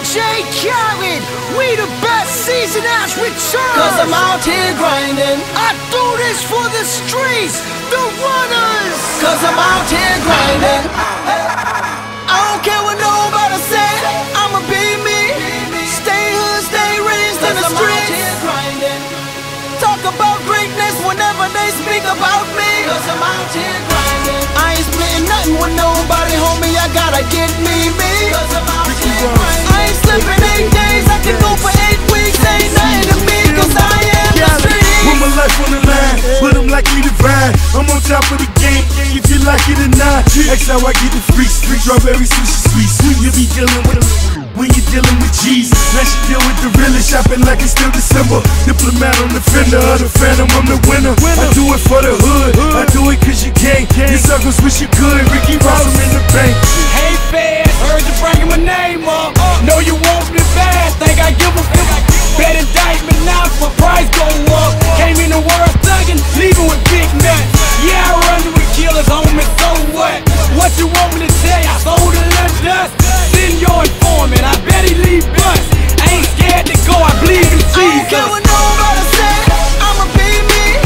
DJ Khaled, we the best season has returned. Cause I'm out here grinding. I do this for the streets, the runners. Cause I'm out here grinding. I don't care what nobody say, I'ma be me. Stay hood, stay raised in the streets. Talk about greatness whenever they speak about me. Cause I'm out here grinding. I ain't splitting nothing with nobody, homie, I gotta get me. Cause I'm out here grinding. I ain't slipping 8 days, I can go for 8 weeks. Ain't nothing to me, cause I am the street. Put my life on the line, but I'm likely to ride. I'm on top of the game, if you like it or not. That's how I get the free street. Strawberry sushi sweet. You be dealing with when you're dealing with G's. Now she deal with the realest, shopping like it's still December. Diplomat on the fender of the phantom, I'm the winner. I do it for the hood, I do it cause you can't. You suckers wish you could, Ricky Ross, I'm in the bank. Hey fans, heard you bringing my name up. Know you want me bad, think I give a fuck. Bet indictment now, for price go up. Came in the world thuggin', leaving with big nuts. Yeah, I run with killers, homie, so what? What you want me to say? I sold a little dust. Send your informant, I bet he leave bust. I ain't scared to go, I believe in Jesus. I don't care what nobody say, I'ma be me.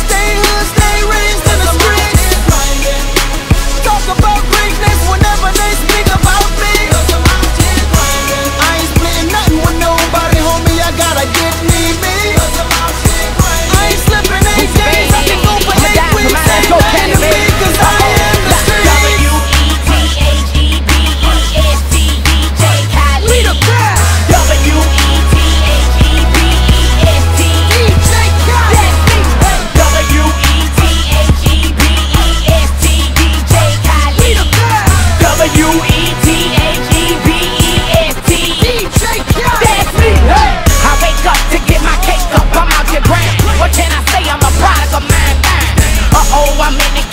Stay hood, stay raised in the streets. Talk about greatness whenever they speak about me. Cause I'm out here grinding. I ain't splitting nothing with nobody, homie, I gotta get me. Cause I'm out here grinding. I ain't slipping 8 days, I can go for 8 weeks. Ain't nothing to me, cause I am the street. We the best. What can I say? I'm a product of mankind. Uh-oh, I'm in the